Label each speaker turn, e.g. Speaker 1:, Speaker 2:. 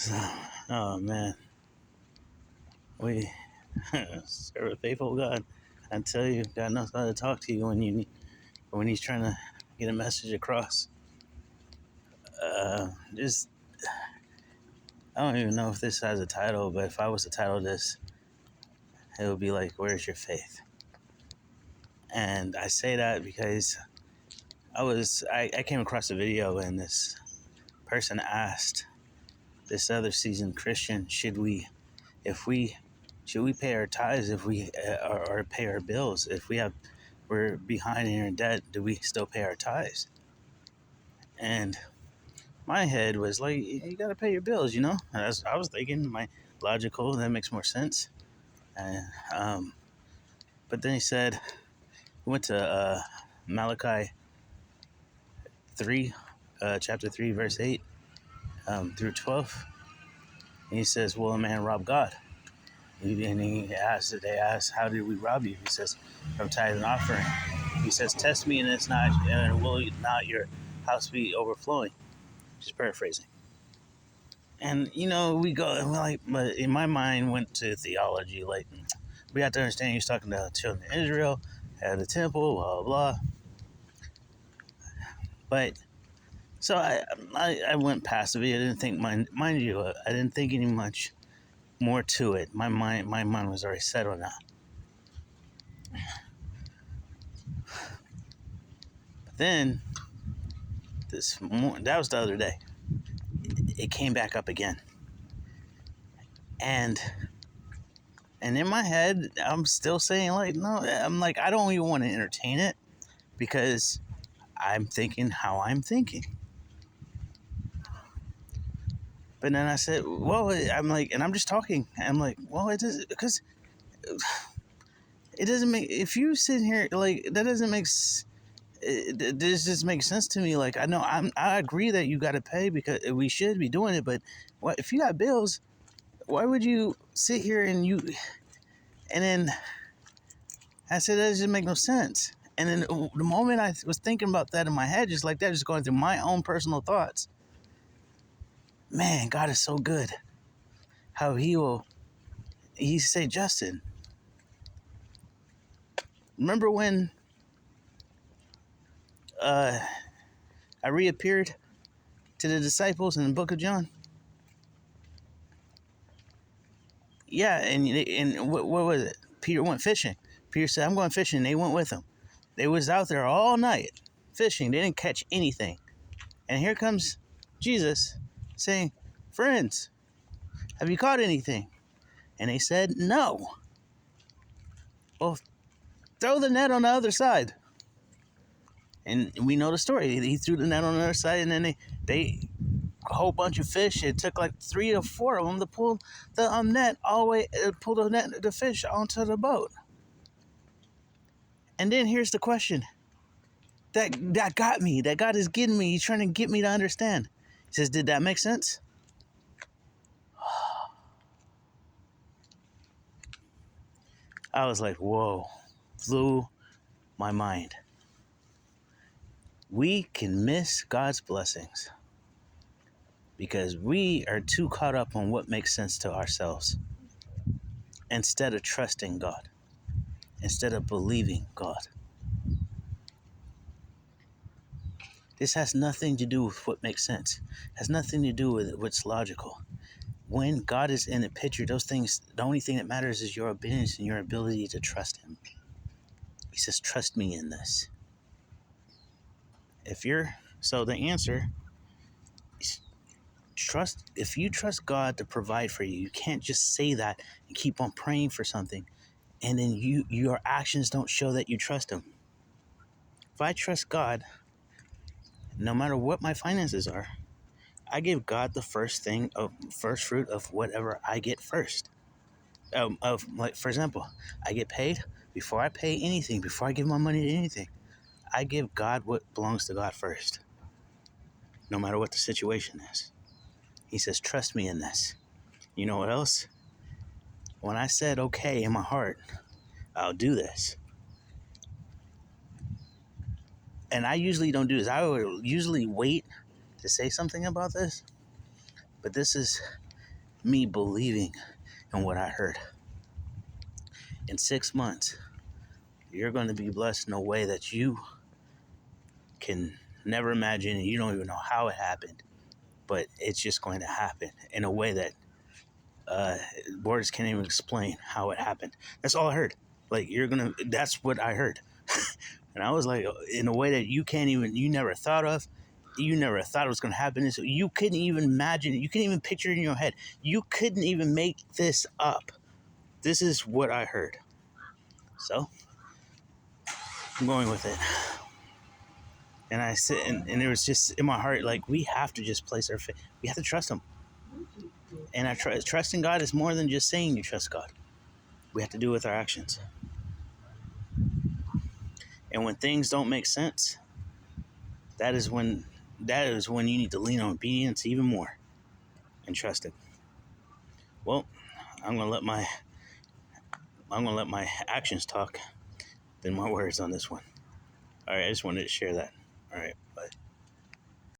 Speaker 1: So, oh man, we serve a faithful God. I tell you, God knows how to talk to you when He's trying to get a message across. Just I don't even know if this has a title, but if I was to title this, it would be like, "Where's your faith?" And I say that because I came across a video and this person asked this other seasoned Christian, if we should we pay our tithes if we or pay our bills if we're behind in our debt, do we still pay our tithes? And my head was like, you got to pay your bills, you know. As I was thinking, my logical, that makes more sense. And but then he said, we went to Malachi 3, chapter 3, verse 8 through 12. And he says, will a man rob God? And they asked, how did we rob you? He says, from tithe and offering. He says, test me, and it's not, and will not your house be overflowing? Just paraphrasing. And we go, and we're like, but in my mind went to theology. Like, we have to understand he's talking to the children of Israel, at the temple, blah blah blah. But so I went past it. I didn't think, mind you, I didn't think any much more to it. My mind was already set on that. But then that was the other day. It came back up again, and in my head, I'm still saying, like, no. I'm like, I don't even want to entertain it because I'm thinking how I'm thinking. But then I said, well, I'm like, and I'm just talking. I'm like, well, it does, because it doesn't make, if you sit here, like, that doesn't make, this just makes sense to me. Like, I know I agree that you got to pay because we should be doing it. But what if you got bills? Why would you sit here and then I said, that doesn't make no sense. And then the moment I was thinking about that in my head, just like that, just going through my own personal thoughts, man, God is so good. How he say, Justin, remember when I reappeared to the disciples in the book of John? Yeah, and what was it? Peter went fishing. Peter said, I'm going fishing. They went with him. They was out there all night fishing. They didn't catch anything. And here comes Jesus saying, friends, have you caught anything? And they said, no. Well, throw the net on the other side. And we know the story. He threw the net on the other side, and then they a whole bunch of fish. It took like 3 or 4 of them to pull the net all the way, pull the fish onto the boat. And then here's the question that got me. That God is getting me. He's trying to get me to understand. He says, did that make sense? I was like, whoa, blew my mind. We can miss God's blessings because we are too caught up on what makes sense to ourselves instead of trusting God, instead of believing God. This has nothing to do with what makes sense. It has nothing to do with what's logical. When God is in the picture, those things, the only thing that matters is your obedience and your ability to trust Him. He says, trust me in this. So the answer is if you trust God to provide for you, you can't just say that and keep on praying for something and then your actions don't show that you trust Him. If I trust God, no matter what my finances are, I give God the first fruit of whatever I get first. Like, for example, I get paid. Before I pay anything, before I give my money to anything, I give God what belongs to God first, no matter what the situation is. He says, trust me in this. You know what else? When I said okay in my heart, I'll do this. And I usually don't do this. I would usually wait to say something about this. But this is me believing in what I heard. In 6 months, you're going to be blessed in a way that you can never imagine, and you don't even know how it happened, but it's just going to happen in a way that words can't even explain how it happened. That's all I heard. Like, that's what I heard. And I was like, in a way that you never thought of, you never thought it was going to happen. So you couldn't even imagine it. You couldn't even picture it in your head. You couldn't even make this up. This is what I heard. So I'm going with it. And I sit and it was just in my heart, like, we have to just place our faith. We have to trust him. And trusting God is more than just saying you trust God. We have to do it with our actions. And when things don't make sense, that is when you need to lean on obedience even more and trust him. Well, I'm gonna let my actions talk than my words on this one. All right, I just wanted to share that. All right, bye.